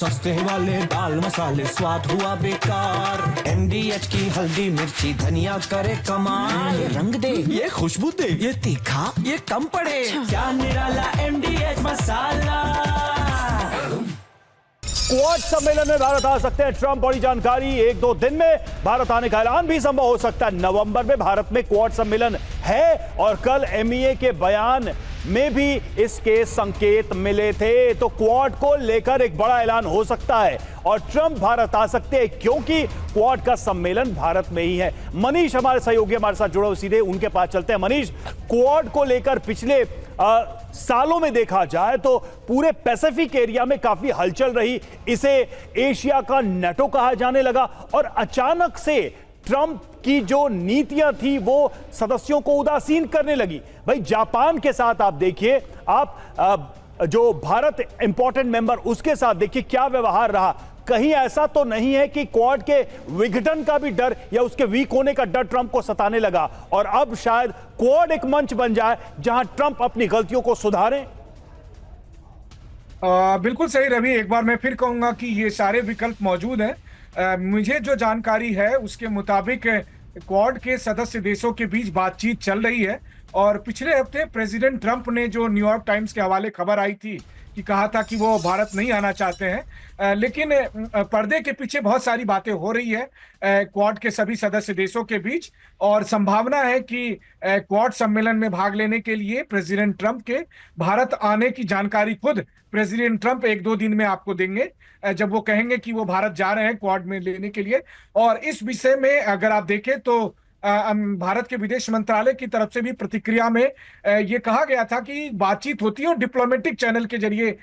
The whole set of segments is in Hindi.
सस्ते वाले दाल मसाले स्वाद हुआ बेकार। MDH की हल्दी मिर्ची धनिया करे कमाल। ये रंग दे, ये खुशबू दे, ये तीखा, ये कम पड़े। क्या निराला MDH मसाला। क्वाड सम्मेलन में भारत आ सकते हैं ट्रंप। बड़ी जानकारी, 1-2 दिन में भारत आने का ऐलान भी संभव हो सकता है। नवंबर में भारत में क्वाड सम्मेलन है और कल MEA के बयान में भी इसके संकेत मिले थे। तो क्वाड को लेकर एक बड़ा ऐलान हो सकता है और ट्रंप भारत आ सकते हैं क्योंकि क्वाड का सम्मेलन भारत में ही है। मनीष हमारे सहयोगी हमारे साथ जुड़े, सीधे उनके पास चलते हैं। मनीष, क्वाड को लेकर पिछले सालों में देखा जाए तो पूरे पैसिफिक एरिया में काफी हलचल रही। इसे एशिया का नेटो कहा जाने लगा और अचानक से ट्रंप की जो नीतियां थी वो सदस्यों को उदासीन करने लगी। भाई, जापान के साथ आप देखिए, आप जो भारत इंपॉर्टेंट मेंबर, उसके साथ देखिए क्या व्यवहार रहा। कहीं ऐसा तो नहीं है कि क्वाड के विघटन का भी डर या उसके वीक होने का डर ट्रंप को सताने लगा और अब शायद क्वाड एक मंच बन जाए जहां ट्रंप अपनी गलतियों को सुधारें? बिल्कुल सही रवि, एक बार मैं फिर कहूंगा कि ये सारे विकल्प मौजूद हैं। मुझे जो जानकारी है उसके मुताबिक क्वाड के सदस्य देशों के बीच बातचीत चल रही है और पिछले हफ्ते प्रेसिडेंट ट्रंप ने जो न्यूयॉर्क टाइम्स के हवाले खबर आई थी कि कहा था कि वो भारत नहीं आना चाहते हैं, लेकिन पर्दे के पीछे बहुत सारी बातें हो रही है क्वाड के सभी सदस्य देशों के बीच और संभावना है कि क्वाड सम्मेलन में भाग लेने के लिए प्रेसिडेंट ट्रंप के भारत आने की जानकारी खुद प्रेसिडेंट ट्रंप 1-2 दिन में आपको देंगे, जब वो कहेंगे कि वो भारत जा रहे हैं क्वाड में लेने के लिए। और इस विषय में अगर आप देखें तो भारत के विदेश मंत्रालय की तरफ से भी प्रतिक्रिया में ये कहा गया था कि बातचीत होती है और डिप्लोमेटिक चैनल के जरिए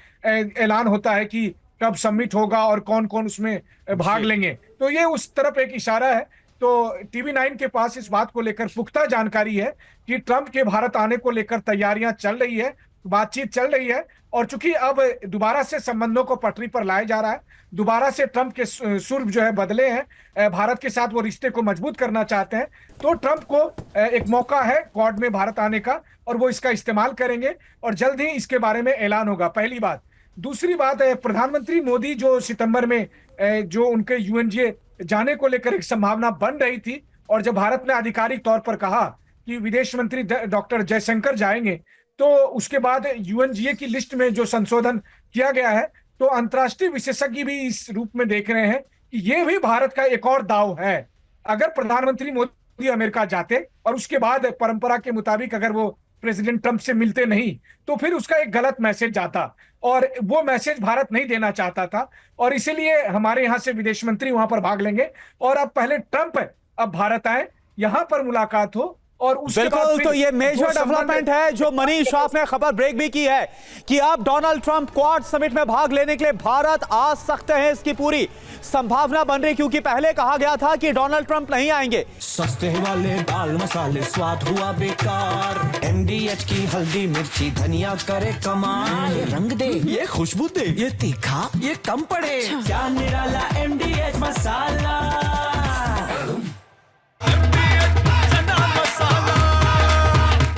ऐलान होता है कि कब समिट होगा और कौन कौन उसमें भाग लेंगे। तो ये उस तरफ एक इशारा है। तो TV9 के पास इस बात को लेकर पुख्ता जानकारी है कि ट्रंप के भारत आने को लेकर तैयारियां चल रही है, बातचीत चल रही है और चूंकि अब दोबारा से संबंधों को पटरी पर लाया जा रहा है, दोबारा से ट्रंप के सुर जो है बदले हैं, भारत के साथ वो रिश्ते को मजबूत करना चाहते हैं, तो ट्रंप को एक मौका है क्वाड में भारत आने का और वो इसका इस्तेमाल करेंगे और जल्द ही इसके बारे में ऐलान होगा। पहली बात। दूसरी बात है, प्रधानमंत्री मोदी जो सितंबर में जो उनके UNGA जाने को लेकर एक संभावना बन रही थी और जब भारत ने आधिकारिक तौर पर कहा कि विदेश मंत्री डॉक्टर जयशंकर जाएंगे, तो उसके बाद UNGA की लिस्ट में जो संशोधन किया गया है, तो अंतर्राष्ट्रीय विशेषज्ञ भी इस रूप में देख रहे हैं कि ये भी भारत का एक और दाव है। अगर प्रधानमंत्री मोदी अमेरिका जाते और उसके बाद परंपरा के मुताबिक अगर वो प्रेसिडेंट ट्रंप से मिलते नहीं, तो फिर उसका एक गलत मैसेज जाता और वो मैसेज भारत नहीं देना चाहता था और इसीलिए हमारे यहाँ से विदेश मंत्री वहां पर भाग लेंगे और अब पहले ट्रंप अब भारत आए, यहाँ पर मुलाकात हो और उसके बिल्कुल। तो ये मेजर डेवलपमेंट है जो मनीष आपने खबर ब्रेक भी की है कि अब डोनाल्ड ट्रंप क्वाड समिट में भाग लेने के लिए भारत आ सकते हैं। इसकी पूरी संभावना बन रही, क्योंकि पहले कहा गया था कि डोनाल्ड ट्रंप नहीं आएंगे। सस्ते वाले दाल मसाले स्वाद हुआ बेकार। MDH की हल्दी मिर्ची धनिया करे कमाल। ये रंग दे, ये खुशबू दे, ये तीखा, ये कम पड़े। क्या निराला MDH मसाला।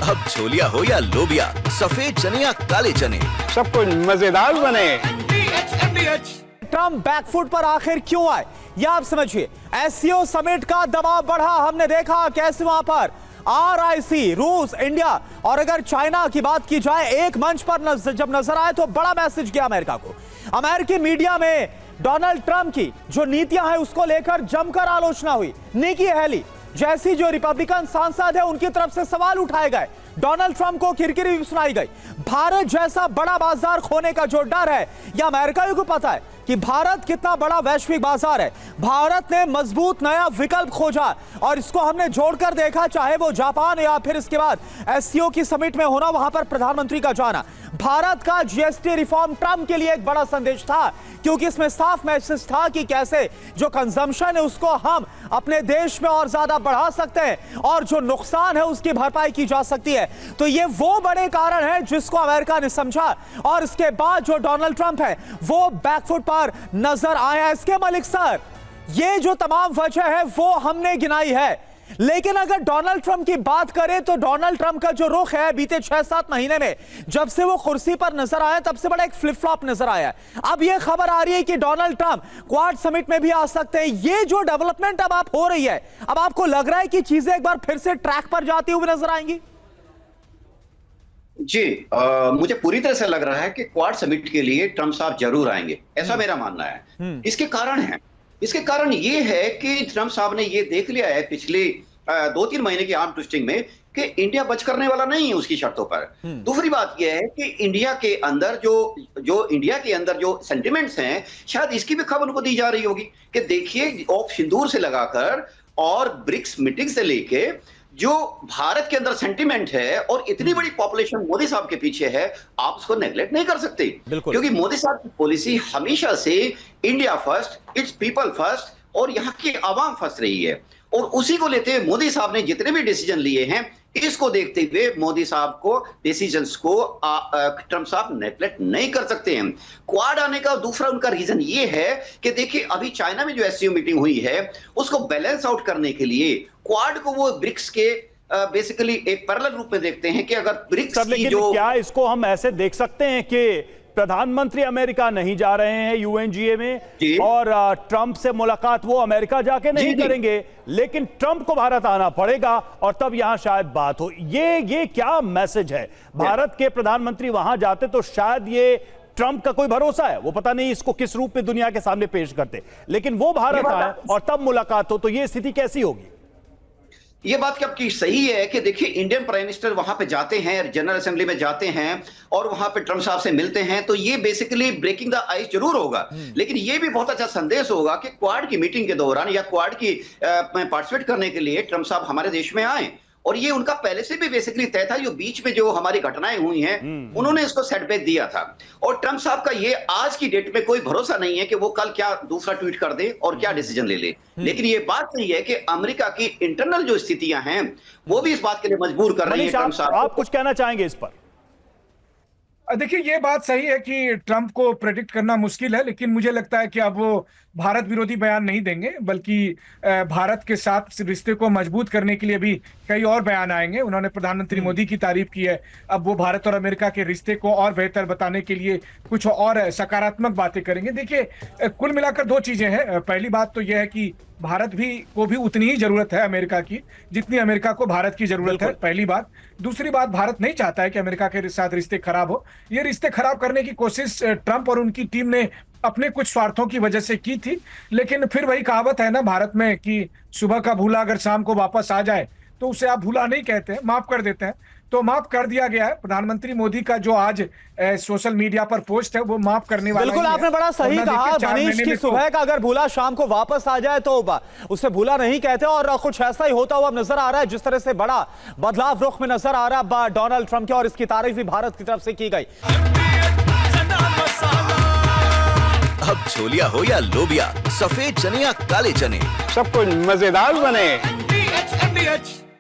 अब छोलिया हो या लोबिया, सफेद चने या काले चने, सब कुछ मजेदार बने। ट्रंप बैकफुट पर आखिर क्यों आए, यह आप समझिए। SCO समिट का दबाव बढ़ा, हमने देखा कैसे वहां पर RIC, रूस, इंडिया और अगर चाइना की बात की जाए, एक मंच पर जब नजर आए तो बड़ा मैसेज गया अमेरिका को। अमेरिकी मीडिया में डोनाल्ड ट्रंप की जो नीतियां हैं उसको लेकर जमकर आलोचना हुई। निकी हेली जैसी जो रिपब्लिकन सांसद है उनकी तरफ से सवाल उठाए गए, डोनाल्ड ट्रंप को किरकिरी भी सुनाई गई। भारत जैसा बड़ा बाजार खोने का जो डर है, यह अमेरिका को पता है कि भारत कितना बड़ा वैश्विक बाजार है। भारत ने मजबूत नया विकल्प खोजा और इसको हमने जोड़कर देखा, चाहे वो जापान या फिर इसके बाद SCO की समिट में होना, वहां पर प्रधानमंत्री का जाना। भारत का GST रिफॉर्म ट्रंप के लिए एक बड़ा संदेश था, क्योंकि इसमें साफ मैसेज था कि कैसे जो कंजम्पशन है उसको हम अपने देश में और ज्यादा बढ़ा सकते हैं और जो नुकसान है उसकी भरपाई की जा सकती है। तो ये वो बड़े कारण है जिसको अमेरिका ने समझा और इसके बाद जो डोनाल्ड ट्रंप है वो बैकफुट पर नजर आया। इसके मलिक सर, ये जो तमाम वजह है वो हमने गिनाई है, लेकिन अगर डोनाल्ड ट्रंप की बात करें तो डोनाल्ड ट्रंप का जो रुख है बीते 6-7 महीने में जब से वो कुर्सी पर नजर आया तब से बड़ा एक फ्लिप फ्लॉप नजर आया है। अब ये खबर आ रही है कि डोनाल्ड ट्रंप क्वाड समिट में भी आ सकते हैं। ये जो डेवलपमेंट अब आप हो रही है, अब आपको लग रहा है कि चीजें एक बार फिर से ट्रैक पर जाती हुई नजर आएंगी? जी, मुझे पूरी तरह से लग रहा है कि क्वाड समिट के लिए ट्रंप साहब जरूर आएंगे, ऐसा मेरा मानना है। इसके कारण ये है कि ट्रंप साहब ने ये देख लिया है पिछले 2-3 महीने की आर्म ट्विस्टिंग में कि इंडिया बच करने वाला नहीं है उसकी शर्तों पर। दूसरी बात यह है कि इंडिया के अंदर जो सेंटिमेंट्स हैं, शायद इसकी भी खबर उनको दी जा रही होगी कि देखिए, ऑफ सिंदूर से लगाकर और ब्रिक्स मीटिंग से लेके जो भारत के अंदर सेंटिमेंट है और इतनी बड़ी पॉपुलेशन मोदी साहब के पीछे है, आप उसको नेग्लेक्ट नहीं कर सकते। क्योंकि मोदी साहब की पॉलिसी हमेशा से India first, it's people first और यहाँ की आवाम फर्स्ट रही है। और उसी को लेते हुए मोदी साहब ने जितने भी डिसीजन लिए हैं, इसको देखते हुए मोदी साहब को डिसीजंस को ट्रंप साहब नेग्लेक्ट नहीं कर सकते हैं। क्वाड आने का दूसरा उनका रीजन ये है कि देखिए, अभी चाइना में जो एससीओ मीटिंग हुई है उसको बैलेंस आउट करने के लिए क्वाड को वो ब्रिक्स के बेसिकली एक पैरेलल रूप में देखते हैं कि अगर ब्रिक्स की जो क्या इसको हम ऐसे देख सकते हैं कि प्रधानमंत्री अमेरिका नहीं जा रहे हैं यूएनजीए में और ट्रंप से मुलाकात वो अमेरिका जाके नहीं करेंगे, लेकिन ट्रंप को भारत आना पड़ेगा और तब यहां शायद बात हो। ये क्या मैसेज है? भारत के प्रधानमंत्री वहां जाते तो शायद ये ट्रंप का कोई भरोसा है, वो पता नहीं इसको किस रूप में दुनिया के सामने पेश करते, लेकिन वो भारत आए और तब मुलाकात हो, तो ये स्थिति कैसी होगी? ये बात आपकी सही है कि देखिए, इंडियन प्राइम मिनिस्टर वहां पे जाते हैं, जनरल असेंबली में जाते हैं और वहां पे ट्रंप साहब से मिलते हैं, तो ये बेसिकली ब्रेकिंग द आइस जरूर होगा। लेकिन ये भी बहुत अच्छा संदेश होगा कि क्वाड की मीटिंग के दौरान या क्वाड की पार्टिसिपेट करने के लिए ट्रंप साहब हमारे देश में आए। और ये उनका पहले से भी बेसिकली तय था, जो बीच में जो हमारी घटनाएं हुई हैं उन्होंने इसको सेटबैक दिया था। और ट्रंप साहब का ये आज की डेट में कोई भरोसा नहीं है कि वो कल क्या दूसरा ट्वीट कर दे और क्या डिसीजन ले ले। लेकिन ये बात सही है कि अमेरिका की इंटरनल जो स्थितियां हैं वो भी इस बात के लिए मजबूर कर रही है ट्रंप साहब। आप कुछ कहना चाहेंगे इस पर? देखिए, ये बात सही है कि ट्रंप को प्रेडिक्ट करना मुश्किल है, लेकिन मुझे लगता है कि अब वो भारत विरोधी बयान नहीं देंगे, बल्कि भारत के साथ रिश्ते को मजबूत करने के लिए भी कई और बयान आएंगे। उन्होंने प्रधानमंत्री मोदी की तारीफ की है, अब वो भारत और अमेरिका के रिश्ते को और बेहतर बताने के लिए कुछ और सकारात्मक बातें करेंगे। देखिए, कुल मिलाकर 2 चीजें हैं। पहली बात तो यह है कि भारत को भी उतनी ही जरूरत है अमेरिका की जितनी अमेरिका को भारत की जरूरत है, पहली बात। दूसरी बात, भारत नहीं चाहता है कि अमेरिका के साथ रिश्ते खराब हो। ये रिश्ते खराब करने की कोशिश ट्रंप और उनकी टीम ने अपने कुछ स्वार्थों की वजह से की थी, लेकिन फिर वही कहावत है ना भारत में कि सुबह का भूला अगर शाम को वापस आ जाए तो उसे आप भूला नहीं कहते, माफ कर देते हैं। तो माफ कर दिया गया है। प्रधानमंत्री मोदी का जो आज सोशल मीडिया पर पोस्ट है वो माफ करने वाला बिल्कुल, आपने बड़ा सही कहा मनीष की सुबह का अगर भूला शाम को वापस आ जाए तो उसे भूला नहीं कहते, और कुछ ऐसा ही होता हुआ नजर आ रहा है। जिस तरह से बड़ा बदलाव रुख में नजर आ रहा है डोनाल्ड ट्रंप के, और इसकी तारीफ भी भारत की तरफ से की गई। अब छोलिया हो या लोबिया, सफेद चने या काले चने, सब कुछ मजेदार बने।